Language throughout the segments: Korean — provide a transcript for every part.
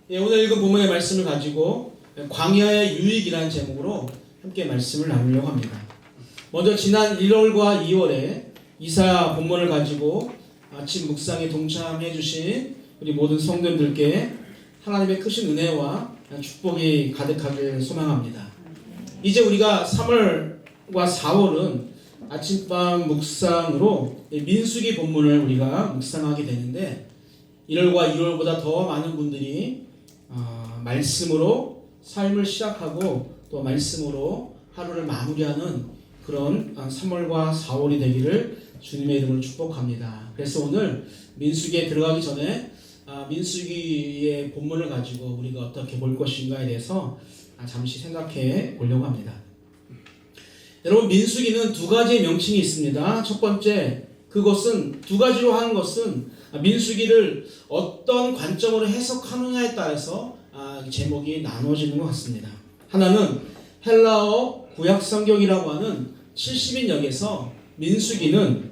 오늘 읽은 본문의 말씀을 가지고 광야의 유익이라는 제목으로 함께 말씀을 나누려고 합니다. 먼저 지난 1월과 2월에 이사 본문을 가지고 아침 묵상에 동참해 주신 우리 모든 성도님들께 하나님의 크신 은혜와 축복이 가득하길 소망합니다. 이제 우리가 3월과 4월은 아침밤 묵상으로 민수기 본문을 우리가 묵상하게 되는데 1월과 2월보다 더 많은 분들이 말씀으로 삶을 시작하고 또 말씀으로 하루를 마무리하는 그런 3월과 4월이 되기를 주님의 이름으로 축복합니다. 그래서 오늘 민수기에 들어가기 전에 민수기의 본문을 가지고 우리가 어떻게 볼 것인가에 대해서 잠시 생각해 보려고 합니다. 여러분, 민수기는 두 가지의 명칭이 있습니다. 첫 번째, 그것은 두 가지로 하는 것은 민수기를 어떤 관점으로 해석하느냐에 따라서 제목이 나눠지는 것 같습니다. 하나는 헬라어 구약 성경이라고 하는 70인역에서 민수기는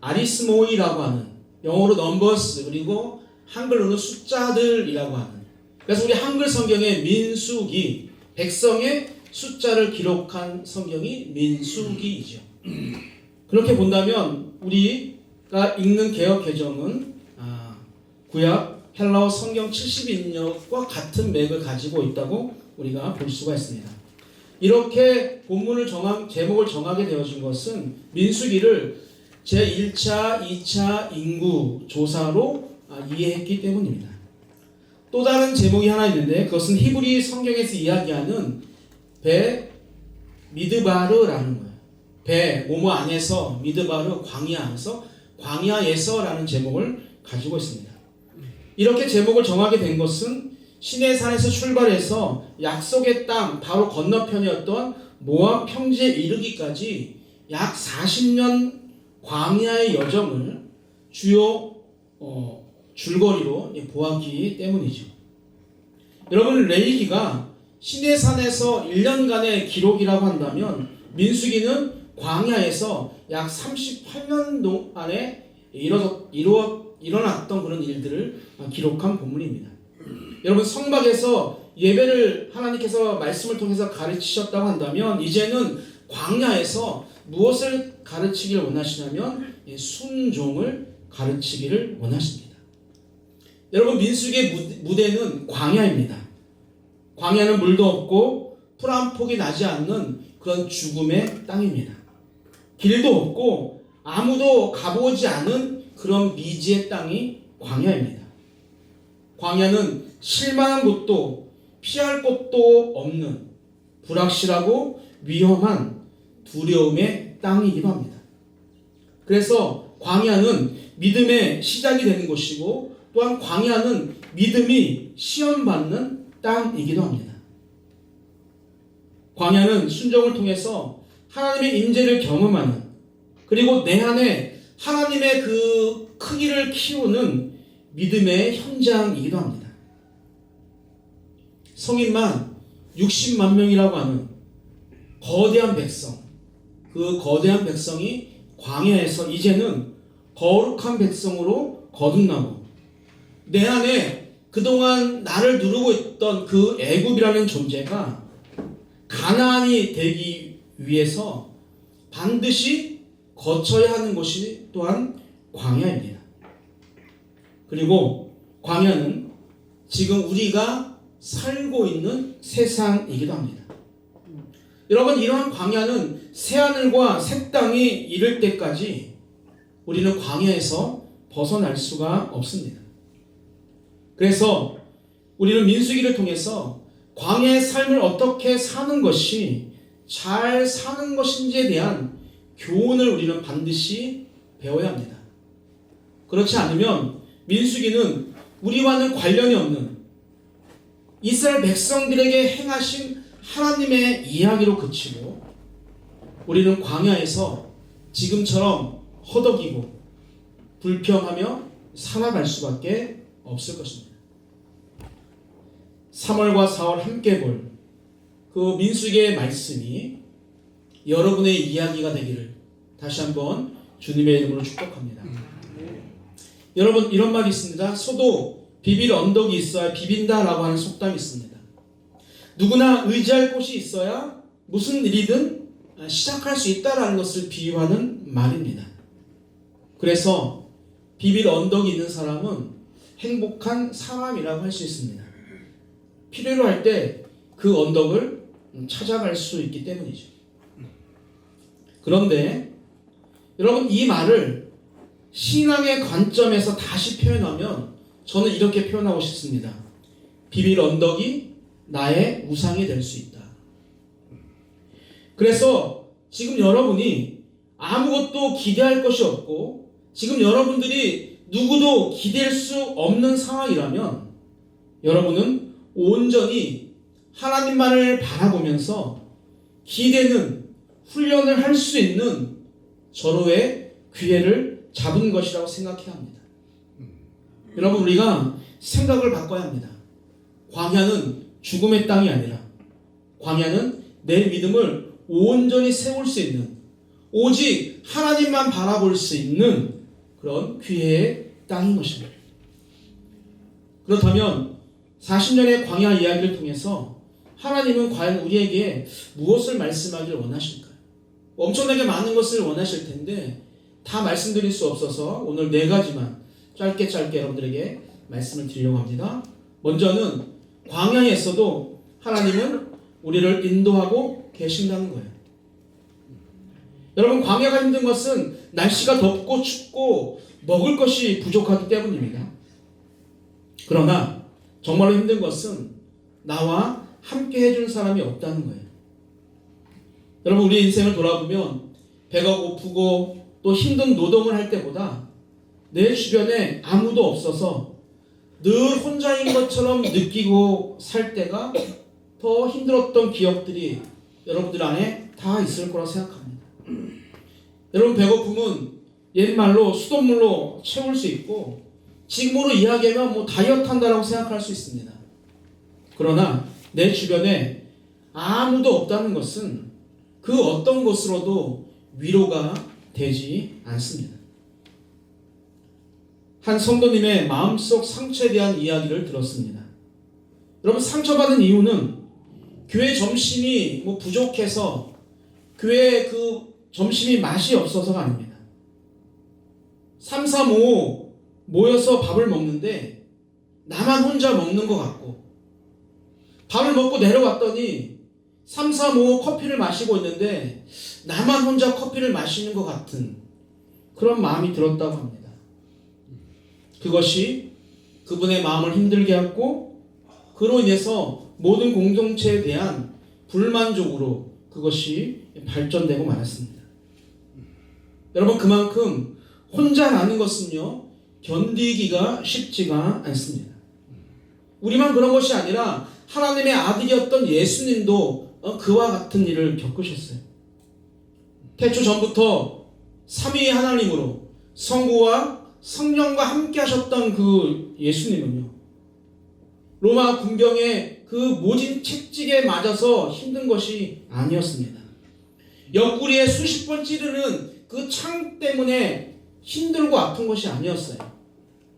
아리스모이라고 하는, 영어로 넘버스, 그리고 한글로는 숫자들이라고 하는, 그래서 우리 한글 성경에 민수기, 백성의 숫자를 기록한 성경이 민수기이죠. 그렇게 본다면 우리가 읽는 개역 개정은 구약 헬라어 성경 70인역과 같은 맥을 가지고 있다고 우리가 볼 수가 있습니다. 이렇게 본문을 제목을 정하게 되어진 것은 민수기를 제1차, 2차 인구 조사로 이해했기 때문입니다. 또 다른 제목이 하나 있는데 그것은 히브리 성경에서 이야기하는 배 미드바르라는 거예요. 배 뭐뭐 안에서, 미드바르 광야 안에서, 광야에서라는 제목을 가지고 있습니다. 이렇게 제목을 정하게 된 것은 시내산에서 출발해서 약속의 땅 바로 건너편이었던 모압 평지에 이르기까지 약 40년 광야의 여정을 주요 줄거리로 보았기 때문이죠. 여러분, 레위기가 시내산에서 1년간의 기록이라고 한다면 민수기는 광야에서 약 38년 동안에 일어났던 그런 일들을 기록한 본문입니다. 여러분, 성막에서 예배를 하나님께서 말씀을 통해서 가르치셨다고 한다면 이제는 광야에서 무엇을 가르치기를 원하시냐면 순종을 가르치기를 원하십니다. 여러분, 민수기의 무대는 광야입니다. 광야는 물도 없고 풀 한 폭이 나지 않는 그런 죽음의 땅입니다. 길도 없고 아무도 가보지 않은 그런 미지의 땅이 광야입니다. 광야는 실망한 곳도 피할 곳도 없는 불확실하고 위험한 두려움의 땅이기도 합니다. 그래서 광야는 믿음의 시작이 되는 곳이고 또한 광야는 믿음이 시험받는 땅이기도 합니다. 광야는 순종을 통해서 하나님의 임재를 경험하는, 그리고 내 안에 하나님의 그 크기를 키우는 믿음의 현장이기도 합니다. 성인만 60만 명이라고 하는 거대한 백성, 그 거대한 백성이 광야에서 이제는 거룩한 백성으로 거듭나고 내 안에 그동안 나를 누르고 있던 그 애굽이라는 존재가 가나안이 되기 위해서 반드시 거쳐야 하는 곳이 또한 광야입니다. 그리고 광야는 지금 우리가 살고 있는 세상이기도 합니다. 여러분, 이러한 광야는 새하늘과 새 땅이 이를 때까지 우리는 광야에서 벗어날 수가 없습니다. 그래서 우리는 민수기를 통해서 광야의 삶을 어떻게 사는 것이 잘 사는 것인지에 대한 교훈을 우리는 반드시 배워야 합니다. 그렇지 않으면 민수기는 우리와는 관련이 없는 이스라엘 백성들에게 행하신 하나님의 이야기로 그치고 우리는 광야에서 지금처럼 허덕이고 불평하며 살아갈 수밖에 없을 것입니다. 3월과 4월 함께 볼 그 민수기의 말씀이 여러분의 이야기가 되기를 다시 한번 주님의 이름으로 축복합니다. 여러분, 이런 말이 있습니다. 소도 비빌 언덕이 있어야 비빈다라고 하는 속담이 있습니다. 누구나 의지할 곳이 있어야 무슨 일이든 시작할 수 있다라는 것을 비유하는 말입니다. 그래서 비빌 언덕이 있는 사람은 행복한 사람이라고 할 수 있습니다. 필요로 할 때 그 언덕을 찾아갈 수 있기 때문이죠. 그런데 여러분, 이 말을 신앙의 관점에서 다시 표현하면 저는 이렇게 표현하고 싶습니다. 비빌 언덕이 나의 우상이 될 수 있다. 그래서 지금 여러분이 아무것도 기대할 것이 없고 지금 여러분들이 누구도 기댈 수 없는 상황이라면 여러분은 온전히 하나님만을 바라보면서 기대는 훈련을 할 수 있는 절호의 기회를 잡은 것이라고 생각해야 합니다. 여러분, 우리가 생각을 바꿔야 합니다. 광야는 죽음의 땅이 아니라 광야는 내 믿음을 온전히 세울 수 있는, 오직 하나님만 바라볼 수 있는 그런 기회의 땅인 것입니다. 그렇다면 40년의 광야 이야기를 통해서 하나님은 과연 우리에게 무엇을 말씀하기를 원하실까요? 엄청나게 많은 것을 원하실 텐데 다 말씀드릴 수 없어서 오늘 4가지만 짧게 여러분들에게 말씀을 드리려고 합니다. 먼저는 광야에서도 하나님은 우리를 인도하고 계신다는 거예요. 여러분, 광야가 힘든 것은 날씨가 덥고 춥고 먹을 것이 부족하기 때문입니다. 그러나 정말로 힘든 것은 나와 함께 해준 사람이 없다는 거예요. 여러분, 우리 인생을 돌아보면 배가 고프고 또 힘든 노동을 할 때보다 내 주변에 아무도 없어서 늘 혼자인 것처럼 느끼고 살 때가 더 힘들었던 기억들이 여러분들 안에 다 있을 거라 생각합니다. 여러분, 배고픔은 옛말로 수돗물로 채울 수 있고 지금으로 이야기하면 다이어트 한다라고 생각할 수 있습니다. 그러나 내 주변에 아무도 없다는 것은 그 어떤 것으로도 위로가 되지 않습니다. 한 성도님의 마음속 상처에 대한 이야기를 들었습니다. 여러분, 상처받은 이유는 교회 점심이 부족해서 교회 그 점심이 맛이 없어서가 아닙니다. 3, 4, 5 모여서 밥을 먹는데 나만 혼자 먹는 것 같고 밥을 먹고 내려왔더니 3, 4, 5 커피를 마시고 있는데 나만 혼자 커피를 마시는 것 같은 그런 마음이 들었다고 합니다. 그것이 그분의 마음을 힘들게 했고 그로 인해서 모든 공동체에 대한 불만족으로 그것이 발전되고 말았습니다. 여러분, 그만큼 혼자라는 것은요 견디기가 쉽지가 않습니다. 우리만 그런 것이 아니라 하나님의 아들이었던 예수님도 그와 같은 일을 겪으셨어요. 태초 전부터 삼위의 하나님으로 성부와 성령과 함께 하셨던 그 예수님은요 로마 군병의 그 모진 채찍에 맞아서 힘든 것이 아니었습니다. 옆구리에 수십 번 찌르는 그 창 때문에 힘들고 아픈 것이 아니었어요.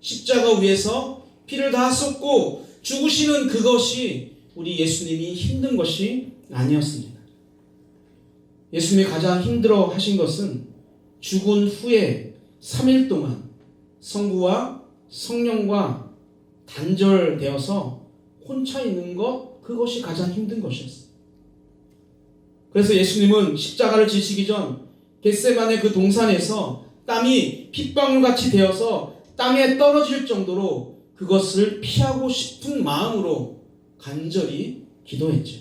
십자가 위에서 피를 다 쏟고 죽으시는 그것이 우리 예수님이 힘든 것이 아니었습니다. 예수님이 가장 힘들어 하신 것은 죽은 후에 3일 동안 성부와 성령과 단절되어서 혼자 있는 것, 그것이 가장 힘든 것이었어요. 그래서 예수님은 십자가를 지시기 전 겟세마네 그 동산에서 땀이 핏방울같이 되어서 땅에 떨어질 정도로 그것을 피하고 싶은 마음으로 간절히 기도했죠.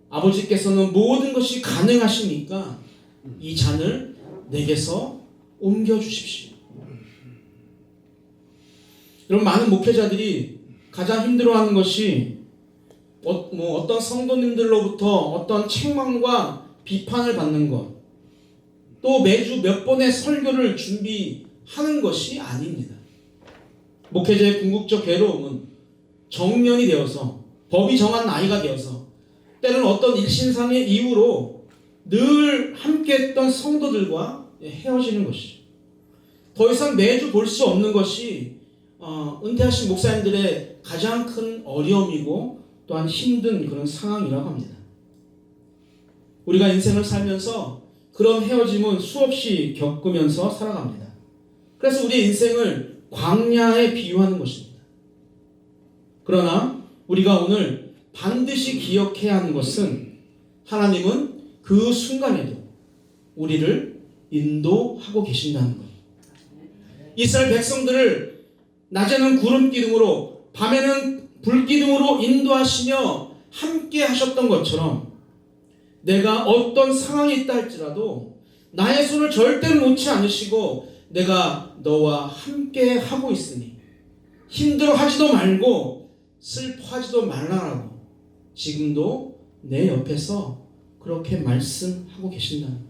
아버지께서는 모든 것이 가능하시니까 이 잔을 내게서 옮겨주십시오. 여러분, 많은 목회자들이 가장 힘들어하는 것이 어떤 성도님들로부터 어떤 책망과 비판을 받는 것, 또 매주 몇 번의 설교를 준비하는 것이 아닙니다. 목회자의 궁극적 괴로움은 정년이 되어서 법이 정한 나이가 되어서 때로는 어떤 일신상의 이유로 늘 함께했던 성도들과 헤어지는 것이죠. 더 이상 매주 볼 수 없는 것이 은퇴하신 목사님들의 가장 큰 어려움이고 또한 힘든 그런 상황이라고 합니다. 우리가 인생을 살면서 그런 헤어짐은 수없이 겪으면서 살아갑니다. 그래서 우리의 인생을 광야에 비유하는 것입니다. 그러나 우리가 오늘 반드시 기억해야 하는 것은 하나님은 그 순간에도 우리를 인도하고 계신다는 것. 이스라엘 백성들을 낮에는 구름 기둥으로 밤에는 불 기둥으로 인도하시며 함께 하셨던 것처럼 내가 어떤 상황이 있다 할지라도 나의 손을 절대로 놓지 않으시고 내가 너와 함께 하고 있으니 힘들어하지도 말고 슬퍼하지도 말라라고 지금도 내 옆에서 그렇게 말씀하고 계신다는 거예요.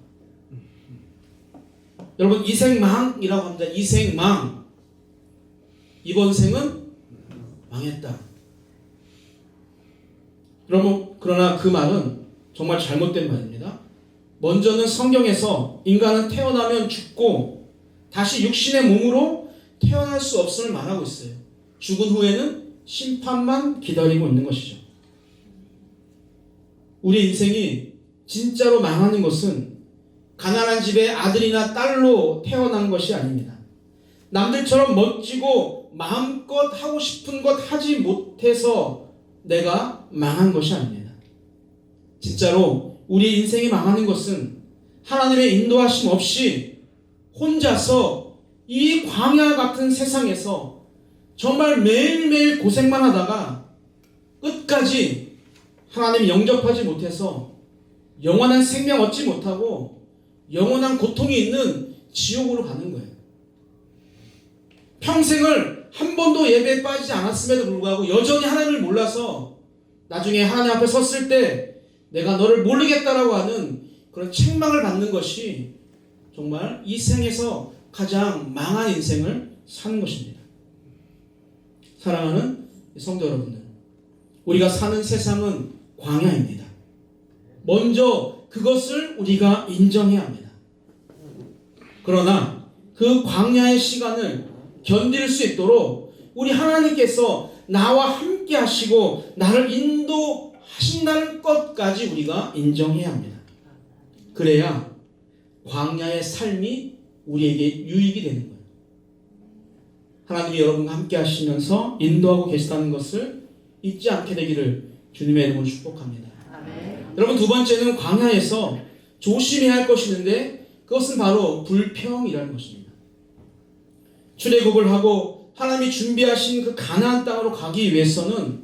여러분, 이생망이라고 합니다. 이생망. 이번 생은 망했다. 여러분, 그러나 그 말은 정말 잘못된 말입니다. 먼저는 성경에서 인간은 태어나면 죽고 다시 육신의 몸으로 태어날 수 없음을 말하고 있어요. 죽은 후에는 심판만 기다리고 있는 것이죠. 우리 인생이 진짜로 망하는 것은 가난한 집의 아들이나 딸로 태어난 것이 아닙니다. 남들처럼 멋지고 마음껏 하고 싶은 것 하지 못해서 내가 망한 것이 아닙니다. 진짜로 우리 인생이 망하는 것은 하나님의 인도하심 없이 혼자서 이 광야 같은 세상에서 정말 매일매일 고생만 하다가 끝까지 하나님 영접하지 못해서 영원한 생명 얻지 못하고 영원한 고통이 있는 지옥으로 가는 거예요. 평생을 한 번도 예배에 빠지지 않았음에도 불구하고 여전히 하나님을 몰라서 나중에 하나님 앞에 섰을 때 내가 너를 모르겠다라고 하는 그런 책망을 받는 것이 정말 이 생에서 가장 망한 인생을 사는 것입니다. 사랑하는 성도 여러분들, 우리가 사는 세상은 광야입니다. 먼저 그것을 우리가 인정해야 합니다. 그러나 그 광야의 시간을 견딜 수 있도록 우리 하나님께서 나와 함께 하시고 나를 인도하신다는 것까지 우리가 인정해야 합니다. 그래야 광야의 삶이 우리에게 유익이 되는 거예요. 하나님이 여러분과 함께 하시면서 인도하고 계시다는 것을 잊지 않게 되기를 주님의 이름으로 축복합니다. 아멘. 여러분, 두 번째는 광야에서 조심해야 할 것이 있는데 그것은 바로 불평이라는 것입니다. 출애굽을 하고 하나님이 준비하신 그 가나안 땅으로 가기 위해서는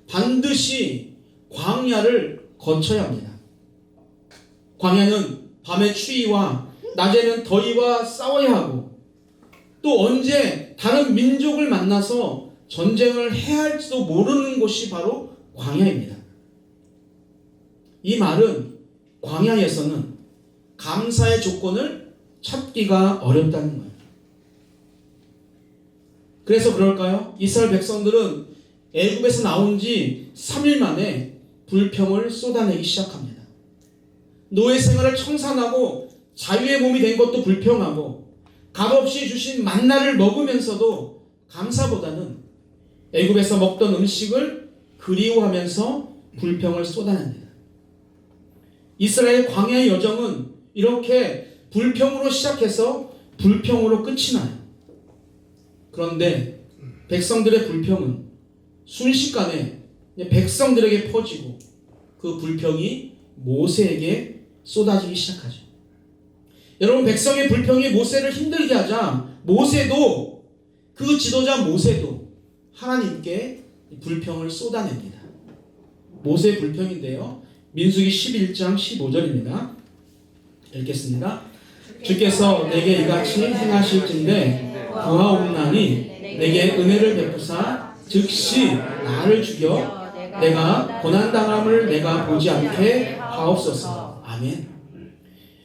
반드시 광야를 거쳐야 합니다. 광야는 밤의 추위와 낮에는 더위와 싸워야 하고 또 언제 다른 민족을 만나서 전쟁을 해야 할지도 모르는 곳이 바로 광야입니다. 이 말은 광야에서는 감사의 조건을 찾기가 어렵다는 거예요. 그래서 그럴까요? 이스라엘 백성들은 애굽에서 나온 지 3일 만에 불평을 쏟아내기 시작합니다. 노예 생활을 청산하고 자유의 몸이 된 것도 불평하고 값없이 주신 만나를 먹으면서도 감사보다는 애굽에서 먹던 음식을 그리워하면서 불평을 쏟아냅니다. 이스라엘 광야의 여정은 이렇게 불평으로 시작해서 불평으로 끝이 나요. 그런데 백성들의 불평은 순식간에 백성들에게 퍼지고 그 불평이 모세에게 쏟아지기 시작하죠. 여러분, 백성의 불평이 모세를 힘들게 하자 모세도, 그 지도자 모세도 하나님께 불평을 쏟아냅니다. 모세의 불평인데요, 민수기 11장 15절입니다. 읽겠습니다. 주께서 내게 이같이 행하실진대 구하옵나니 내게 은혜를 베푸사 즉시 나를 죽여 내가 고난당함을 내가 보지 않게 하옵소서. 아멘.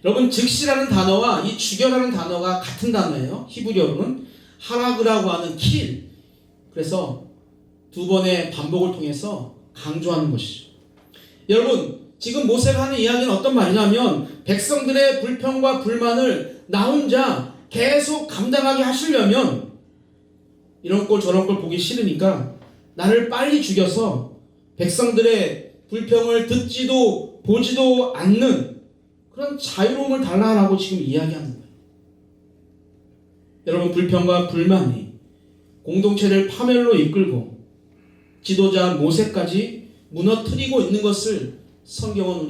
여러분, 즉시라는 단어와 이 죽여라는 단어가 같은 단어예요. 히브리어로는 하라그라고 하는 킬. 그래서 두 번의 반복을 통해서 강조하는 것이죠. 여러분, 지금 모세가 하는 이야기는 어떤 말이냐면 백성들의 불평과 불만을 나 혼자 계속 감당하게 하시려면 이런 꼴 저런 꼴 보기 싫으니까 나를 빨리 죽여서 백성들의 불평을 듣지도 보지도 않는 그런 자유로움을 달라라고 지금 이야기하는 거예요. 여러분, 불평과 불만이 공동체를 파멸로 이끌고 지도자 모세까지 무너뜨리고 있는 것을 성경은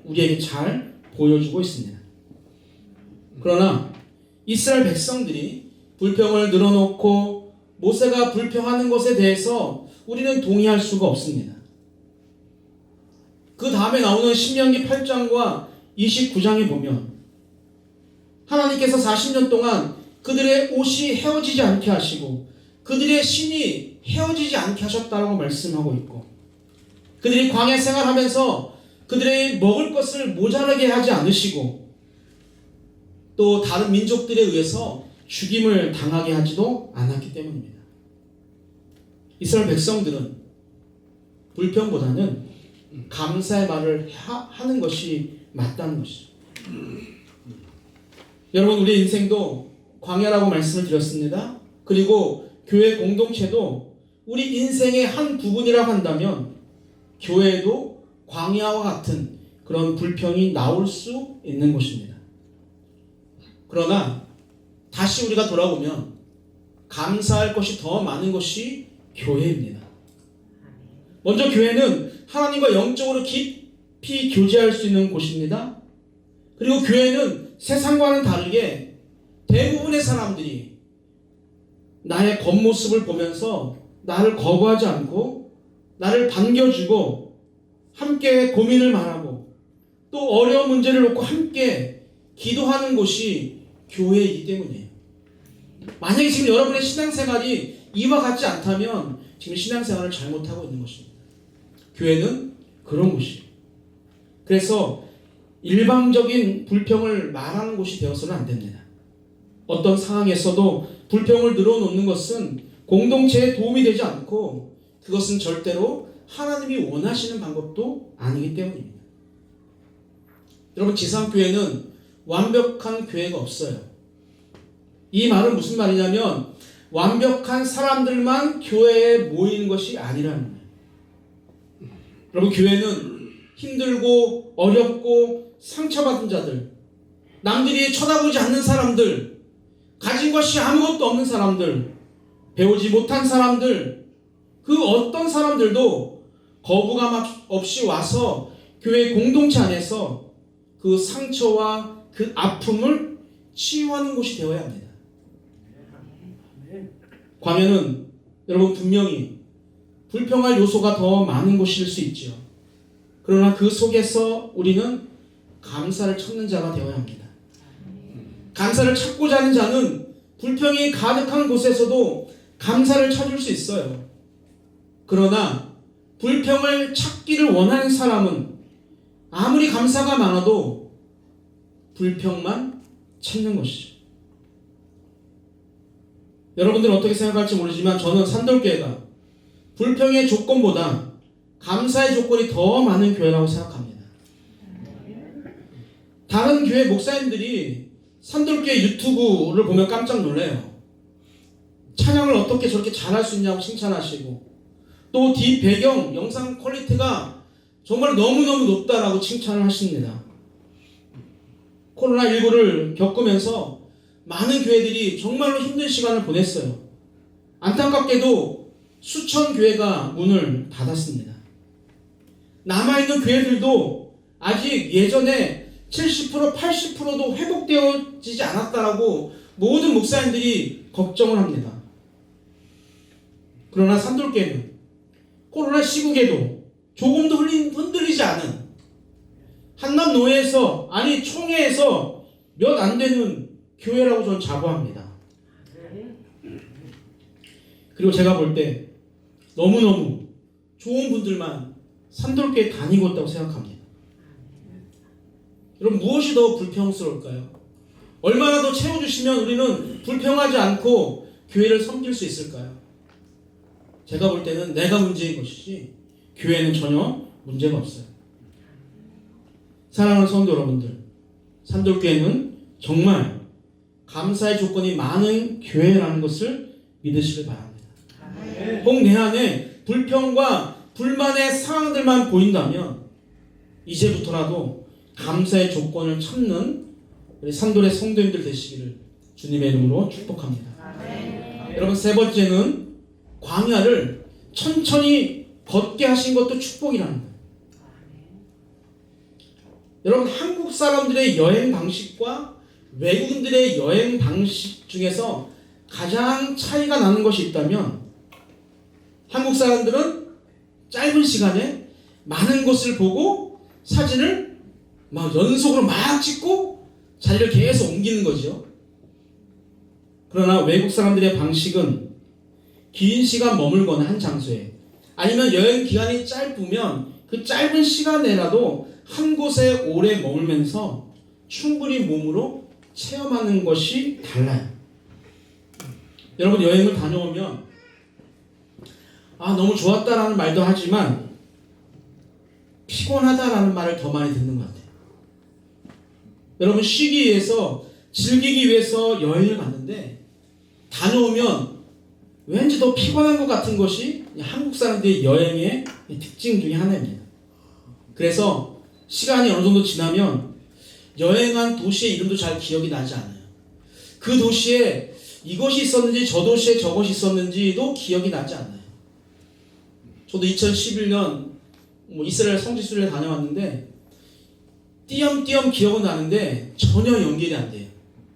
우리에게 잘 보여주고 있습니다. 그러나 이스라엘 백성들이 불평을 늘어놓고 모세가 불평하는 것에 대해서 우리는 동의할 수가 없습니다. 그 다음에 나오는 신명기 8장과 29장에 보면 하나님께서 40년 동안 그들의 옷이 헤어지지 않게 하시고 그들의 신이 헤어지지 않게 하셨다고 말씀하고 있고, 그들이 광야 생활하면서 그들의 먹을 것을 모자라게 하지 않으시고 또 다른 민족들에 의해서 죽임을 당하게 하지도 않았기 때문입니다. 이스라엘 백성들은 불평보다는 감사의 말을 하는 것이 맞다는 것이죠. 여러분, 우리 인생도 광야라고 말씀을 드렸습니다. 그리고 교회 공동체도 우리 인생의 한 부분이라고 한다면 교회도 광야와 같은 그런 불평이 나올 수 있는 곳입니다. 그러나 다시 우리가 돌아보면 감사할 것이 더 많은 것이 교회입니다. 먼저 교회는 하나님과 영적으로 깊이 교제할 수 있는 곳입니다. 그리고 교회는 세상과는 다르게 대부분의 사람들이 나의 겉모습을 보면서 나를 거부하지 않고 나를 반겨주고 함께 고민을 말하고 또 어려운 문제를 놓고 함께 기도하는 곳이 교회이기 때문이에요. 만약에 지금 여러분의 신앙생활이 이와 같지 않다면 지금 신앙생활을 잘못하고 있는 것입니다. 교회는 그런 곳이에요. 그래서 일방적인 불평을 말하는 곳이 되어서는 안 됩니다. 어떤 상황에서도 불평을 늘어놓는 것은 공동체에 도움이 되지 않고 그것은 절대로 하나님이 원하시는 방법도 아니기 때문입니다. 여러분, 지상교회는 완벽한 교회가 없어요. 이 말은 무슨 말이냐면 완벽한 사람들만 교회에 모이는 것이 아니라는 거예요. 여러분, 교회는 힘들고 어렵고 상처받은 자들, 남들이 쳐다보지 않는 사람들, 가진 것이 아무것도 없는 사람들, 배우지 못한 사람들, 그 어떤 사람들도 거부감 없이 와서 교회 공동체 안에서 그 상처와 그 아픔을 치유하는 곳이 되어야 합니다. 광야는 여러분 분명히 불평할 요소가 더 많은 곳일 수 있죠. 그러나 그 속에서 우리는 감사를 찾는 자가 되어야 합니다. 감사를 찾고자 하는 자는 불평이 가득한 곳에서도 감사를 찾을 수 있어요. 그러나 불평을 찾기를 원하는 사람은 아무리 감사가 많아도 불평만 찾는 것이죠. 여러분들은 어떻게 생각할지 모르지만 저는 산돌교회가 불평의 조건보다 감사의 조건이 더 많은 교회라고 생각합니다. 다른 교회 목사님들이 산돌교회 유튜브를 보면 깜짝 놀래요. 찬양을 어떻게 저렇게 잘할 수 있냐고 칭찬하시고 또 뒷 배경 영상 퀄리티가 정말 너무너무 높다라고 칭찬을 하십니다. 코로나19를 겪으면서 많은 교회들이 정말로 힘든 시간을 보냈어요. 안타깝게도 수천 교회가 문을 닫았습니다. 남아있는 교회들도 아직 예전에 70%, 80%도 회복되어지지 않았다라고 모든 목사님들이 걱정을 합니다. 그러나 산돌교회는 코로나 시국에도 조금도 흔들리지 않은 한남노회에서 아니 총회에서 몇 안 되는 교회라고 저는 자부합니다. 그리고 제가 볼 때 너무너무 좋은 분들만 산돌교회 다니고 있다고 생각합니다. 여러분, 무엇이 더 불평스러울까요? 얼마나 더 채워주시면 우리는 불평하지 않고 교회를 섬길 수 있을까요? 제가 볼 때는 내가 문제인 것이지 교회는 전혀 문제가 없어요. 사랑하는 성도 여러분들, 산돌교회는 정말 감사의 조건이 많은 교회라는 것을 믿으시길 바랍니다. 혹 내 안에 불평과 불만의 상황들만 보인다면 이제부터라도 감사의 조건을 찾는 우리 산돌의 성도님들 되시기를 주님의 이름으로 축복합니다. 여러분, 세 번째는 광야를 천천히 걷게 하신 것도 축복이라는 거예요. 여러분, 한국 사람들의 여행 방식과 외국인들의 여행 방식 중에서 가장 차이가 나는 것이 있다면, 한국 사람들은 짧은 시간에 많은 곳을 보고 사진을 막 연속으로 막 찍고 자리를 계속 옮기는 거죠. 그러나 외국 사람들의 방식은 긴 시간 머물거나 한 장소에, 아니면 여행 기간이 짧으면 그 짧은 시간 내라도 한 곳에 오래 머물면서 충분히 몸으로 체험하는 것이 달라요. 여러분, 여행을 다녀오면 너무 좋았다라는 말도 하지만 피곤하다라는 말을 더 많이 듣는 것 같아요. 여러분, 쉬기 위해서, 즐기기 위해서 여행을 갔는데 다녀오면 왠지 더 피곤한 것 같은 것이 한국 사람들의 여행의 특징 중에 하나입니다. 그래서 시간이 어느 정도 지나면 여행한 도시의 이름도 잘 기억이 나지 않아요. 그 도시에 이것이 있었는지 저 도시에 저것이 있었는지도 기억이 나지 않아요. 저도 2011년 이스라엘 성지순례 다녀왔는데 띄엄띄엄 기억은 나는데 전혀 연결이 안 돼요.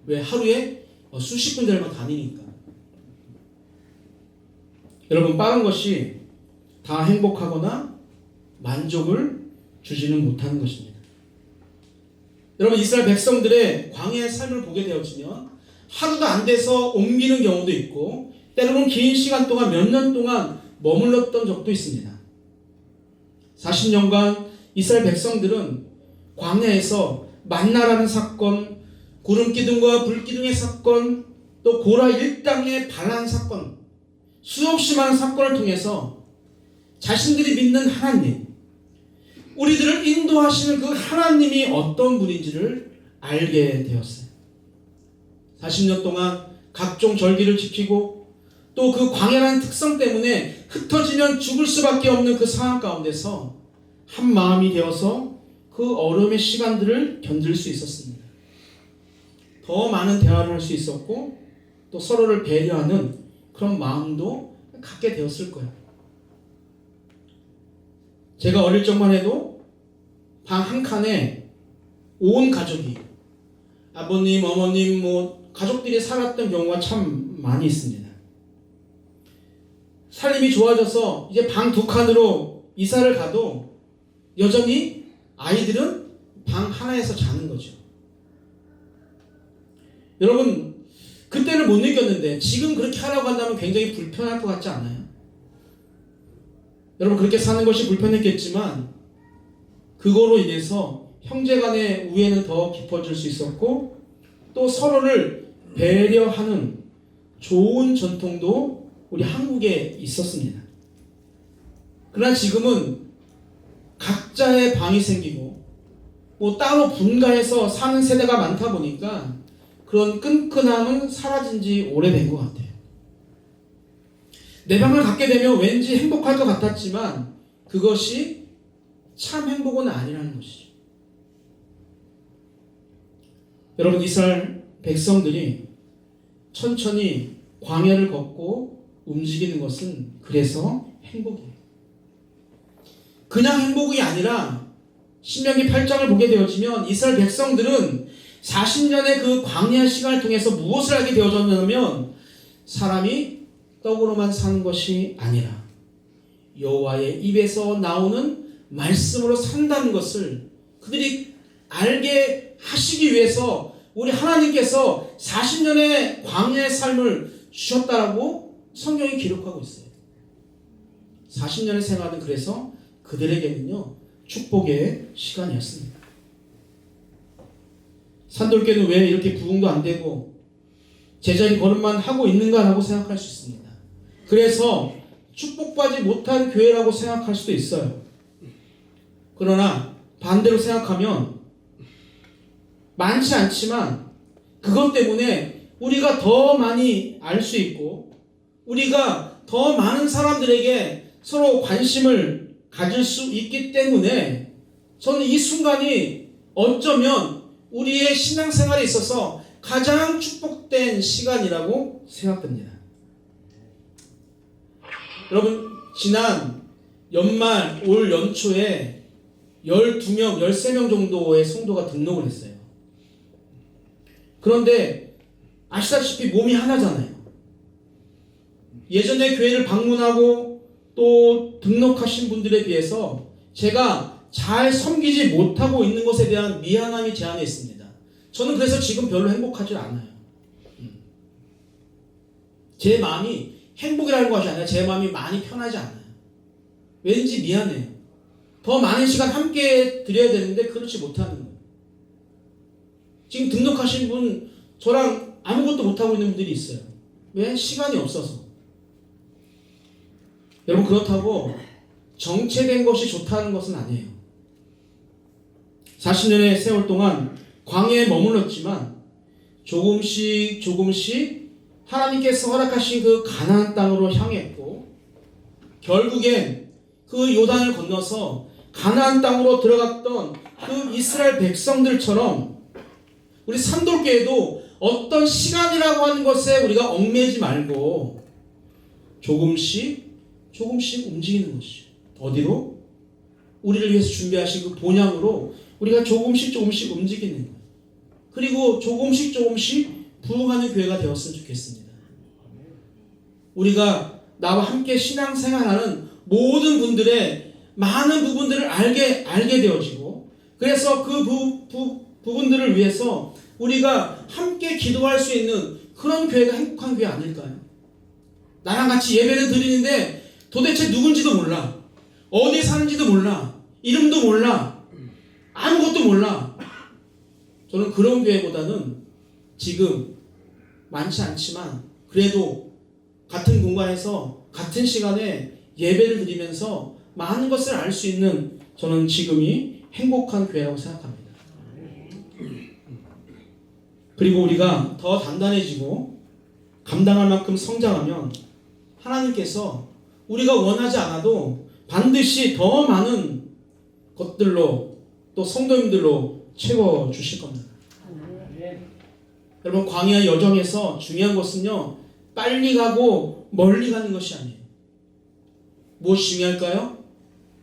왜? 하루에 수십 군데만 다니니까. 여러분, 빠른 것이 다 행복하거나 만족을 주지는 못하는 것입니다. 여러분, 이스라엘 백성들의 광야의 삶을 보게 되어지면 하루도 안 돼서 옮기는 경우도 있고, 때로는 긴 시간 동안 몇 년 동안 머물렀던 적도 있습니다. 40년간 이스라엘 백성들은 광야에서 만나라는 사건, 구름기둥과 불기둥의 사건, 또 고라 일당의 반란 사건, 수없이 많은 사건을 통해서 자신들이 믿는 하나님, 우리들을 인도하시는 그 하나님이 어떤 분인지를 알게 되었어요. 40년 동안 각종 절기를 지키고 또 그 광야라는 특성 때문에 흩어지면 죽을 수밖에 없는 그 상황 가운데서 한 마음이 되어서 그 어려움의 시간들을 견딜 수 있었습니다. 더 많은 대화를 할 수 있었고 또 서로를 배려하는 그런 마음도 갖게 되었을 거예요. 제가 어릴 적만 해도 방 한 칸에 온 가족이, 아버님, 어머님, 가족들이 살았던 경우가 참 많이 있습니다. 살림이 좋아져서 이제 방 두 칸으로 이사를 가도 여전히 아이들은 방 하나에서 자는 거죠. 여러분, 그때는 못 느꼈는데 지금 그렇게 하라고 한다면 굉장히 불편할 것 같지 않아요? 여러분, 그렇게 사는 것이 불편했겠지만 그거로 인해서 형제간의 우애는 더 깊어질 수 있었고 또 서로를 배려하는 좋은 전통도 우리 한국에 있었습니다. 그러나 지금은 각자의 방이 생기고 따로 분가해서 사는 세대가 많다 보니까 그런 끈끈함은 사라진 지 오래된 것 같아요. 내 방을 갖게 되면 왠지 행복할 것 같았지만 그것이 참 행복은 아니라는 것이죠. 여러분, 이스라엘 백성들이 천천히 광야를 걷고 움직이는 것은 그래서 행복이에요. 그냥 행복이 아니라 신명기 8장을 보게 되어지면 이스라엘 백성들은 40년의 그 광야 시간을 통해서 무엇을 알게 되어졌냐면 사람이 떡으로만 사는 것이 아니라 여호와의 입에서 나오는 말씀으로 산다는 것을 그들이 알게 하시기 위해서 우리 하나님께서 40년의 광야의 삶을 주셨다라고 성경이 기록하고 있어요. 40년의 생활은 그래서 그들에게는요 축복의 시간이었습니다. 산돌교는 왜 이렇게 부흥도 안 되고 제자리 걸음만 하고 있는가라고 생각할 수 있습니다. 그래서 축복받지 못한 교회라고 생각할 수도 있어요. 그러나 반대로 생각하면 많지 않지만 그것 때문에 우리가 더 많이 알 수 있고 우리가 더 많은 사람들에게 서로 관심을 가질 수 있기 때문에 저는 이 순간이 어쩌면 우리의 신앙생활에 있어서 가장 축복된 시간이라고 생각됩니다. 여러분, 지난 연말 올 연초에 12명, 13명 정도의 성도가 등록을 했어요. 그런데 아시다시피 몸이 하나잖아요. 예전에 교회를 방문하고 또 등록하신 분들에 비해서 제가 잘 섬기지 못하고 있는 것에 대한 미안함이 제 안에 있습니다. 저는 그래서 지금 별로 행복하지 않아요. 제 마음이 행복이라는 것이 아니라 제 마음이 많이 편하지 않아요. 왠지 미안해요. 더 많은 시간 함께 드려야 되는데 그렇지 못하는 거예요. 지금 등록하신 분 저랑 아무것도 못하고 있는 분들이 있어요. 왜? 시간이 없어서. 여러분, 그렇다고 정체된 것이 좋다는 것은 아니에요. 40년의 세월 동안 광야에 머물렀지만 조금씩 하나님께서 허락하신 그 가나안 땅으로 향했고, 결국엔 그 요단을 건너서 가나안 땅으로 들어갔던 그 이스라엘 백성들처럼 우리 산돌교회도 어떤 시간이라고 하는 것에 우리가 얽매이지 말고 조금씩 움직이는 것이, 어디로? 우리를 위해서 준비하신 그 본향으로 우리가 조금씩 움직이는 거예요. 그리고 조금씩 부흥하는 교회가 되었으면 좋겠습니다. 우리가 나와 함께 신앙생활하는 모든 분들의 많은 부분들을 알게 되어지고, 그래서 그 부분들을 위해서 우리가 함께 기도할 수 있는 그런 교회가 행복한 교회 아닐까요? 나랑 같이 예배를 드리는데 도대체 누군지도 몰라, 어디에 사는지도 몰라, 이름도 몰라, 아무것도 몰라. 저는 그런 교회보다는 지금 많지 않지만 그래도 같은 공간에서 같은 시간에 예배를 드리면서 많은 것을 알 수 있는, 저는 지금이 행복한 교회라고 생각합니다. 그리고 우리가 더 단단해지고 감당할 만큼 성장하면 하나님께서 우리가 원하지 않아도 반드시 더 많은 것들로 또 성도님들로 채워주실 겁니다. 여러분, 광야 여정에서 중요한 것은요, 빨리 가고 멀리 가는 것이 아니에요. 무엇이 중요할까요?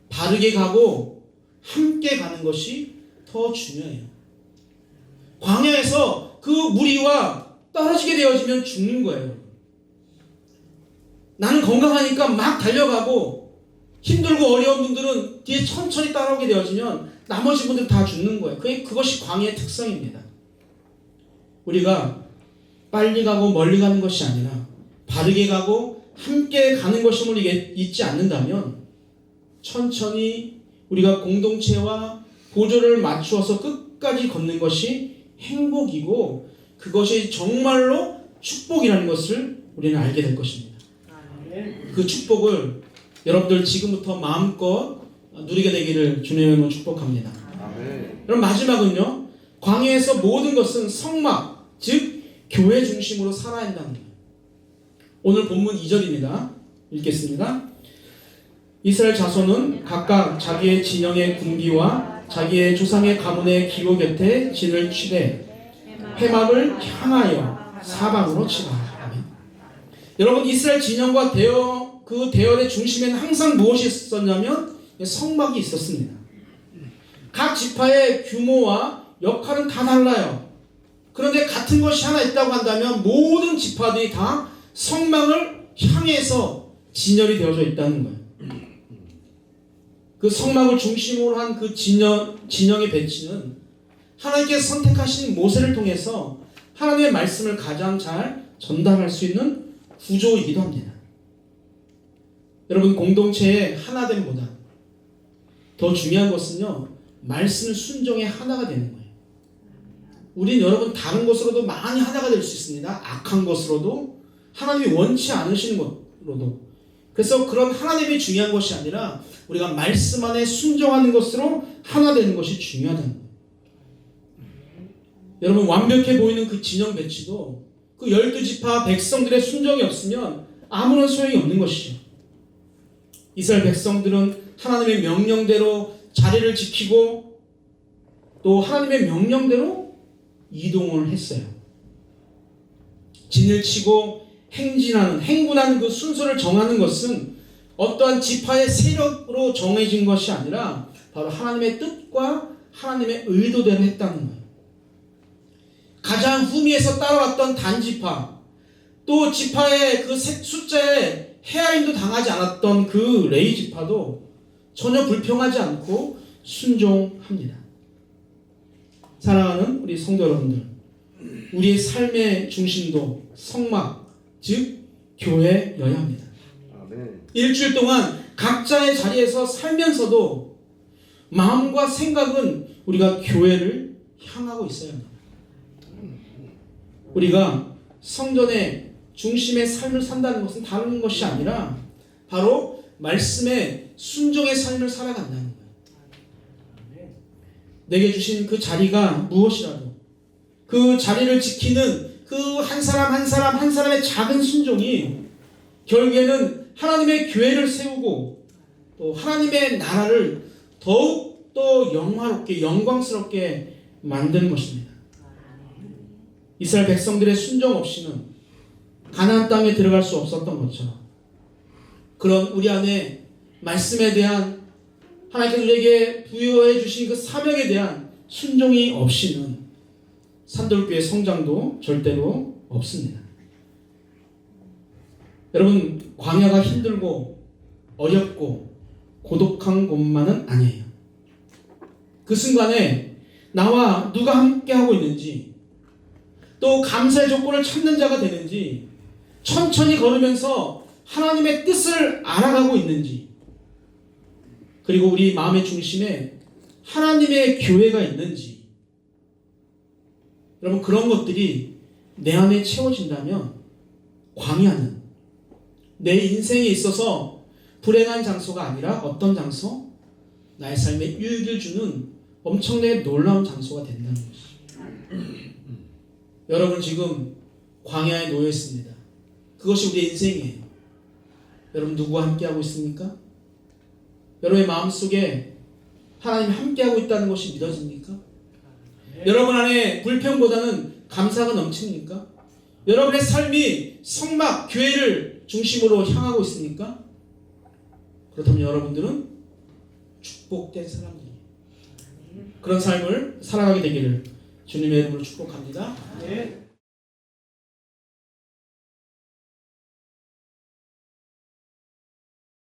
바르게 가고 함께 가는 것이 더 중요해요. 광야에서 그 무리와 떨어지게 되어지면 죽는 거예요. 나는 건강하니까 막 달려가고 힘들고 어려운 분들은 뒤에 천천히 따라오게 되어지면 나머지 분들 다 죽는 거예요. 그것이 광야의 특성입니다. 우리가 빨리 가고 멀리 가는 것이 아니라 바르게 가고 함께 가는 것임을 잊지 않는다면 천천히 우리가 공동체와 보조를 맞추어서 끝까지 걷는 것이 행복이고, 그것이 정말로 축복이라는 것을 우리는 알게 될 것입니다. 그 축복을 여러분들 지금부터 마음껏 누리게 되기를 주님으로 축복합니다. 그럼 마지막은요, 광야에서 모든 것은 성막, 즉 교회 중심으로 살아야 한다는 거예요. 오늘 본문 2절입니다. 읽겠습니다. 이스라엘 자손은 각각 자기의 진영의 군기와 자기의 조상의 가문의 기로 곁에 진을 치되 회막을 향하여 사방으로 치라. 아멘. 여러분, 이스라엘 진영과 그 대열의 중심에는 항상 무엇이 있었냐면 성막이 있었습니다. 각 지파의 규모와 역할은 다 달라요. 그런데 같은 것이 하나 있다고 한다면 모든 지파들이 다 성막을 향해서 진열이 되어져 있다는 거예요. 그 성막을 중심으로 한 그 진영의 배치는 하나님께서 선택하신 모세를 통해서 하나님의 말씀을 가장 잘 전달할 수 있는 구조이기도 합니다. 여러분, 공동체의 하나됨보다 더 중요한 것은요, 말씀을 순종의 하나가 되는 거예요. 우린 여러분 다른 것으로도 많이 하나가 될 수 있습니다. 악한 것으로도, 하나님이 원치 않으시는 것으로도. 그래서 그런 하나님이 중요한 것이 아니라 우리가 말씀 안에 순종하는 것으로 하나 되는 것이 중요하다는 거예요. 여러분, 완벽해 보이는 그 진영 배치도 그 12지파 백성들의 순종이 없으면 아무런 소용이 없는 것이죠. 이스라엘 백성들은 하나님의 명령대로 자리를 지키고 또 하나님의 명령대로 이동을 했어요. 진을 치고 행군하는 그 순서를 정하는 것은 어떠한 지파의 세력으로 정해진 것이 아니라 바로 하나님의 뜻과 하나님의 의도대로 했다는 거예요. 가장 후미에서 따라왔던 단지파, 또 지파의 그 숫자에 헤아림도 당하지 않았던 그 레위 지파도 전혀 불평하지 않고 순종합니다. 사랑하는 우리 성도 여러분들, 우리의 삶의 중심도 성막, 즉 교회여야 합니다. 일주일 동안 각자의 자리에서 살면서도 마음과 생각은 우리가 교회를 향하고 있어야 합니다. 우리가 성전의 중심의 삶을 산다는 것은 다른 것이 아니라 바로 말씀의 순종의 삶을 살아간다는 거예요. 내게 주신 그 자리가 무엇이라도 그 자리를 지키는 그 한 사람 한 사람의 작은 순종이 결국에는 하나님의 교회를 세우고 또 하나님의 나라를 더욱 더 영화롭게 영광스럽게 만드는 것입니다. 이스라엘 백성들의 순종 없이는 가나안 땅에 들어갈 수 없었던 것처럼 그런 우리 안에 말씀에 대한 하나님께서 우리에게 부여해 주신 그 사명에 대한 순종이 없이는 산돌교의 성장도 절대로 없습니다. 여러분, 광야가 힘들고 어렵고 고독한 곳만은 아니에요. 그 순간에 나와 누가 함께하고 있는지 또 감사의 조건을 찾는 자가 되는지 천천히 걸으면서 하나님의 뜻을 알아가고 있는지 그리고 우리 마음의 중심에 하나님의 교회가 있는지 여러분 그런 것들이 내 안에 채워진다면 광야는 내 인생에 있어서 불행한 장소가 아니라 어떤 장소? 나의 삶에 유익을 주는 엄청나게 놀라운 장소가 된다는 것이죠. 여러분 지금 광야에 놓여 있습니다. 그것이 우리의 인생이에요. 여러분 누구와 함께하고 있습니까? 여러분의 마음속에 하나님이 함께하고 있다는 것이 믿어집니까? 여러분 안에 불평보다는 감사가 넘칩니까? 여러분의 삶이 성막, 교회를 중심으로 향하고 있습니까? 그렇다면 여러분들은 축복된 사람들이에요. 그런 삶을 살아가게 되기를 주님의 이름으로 축복합니다. 네.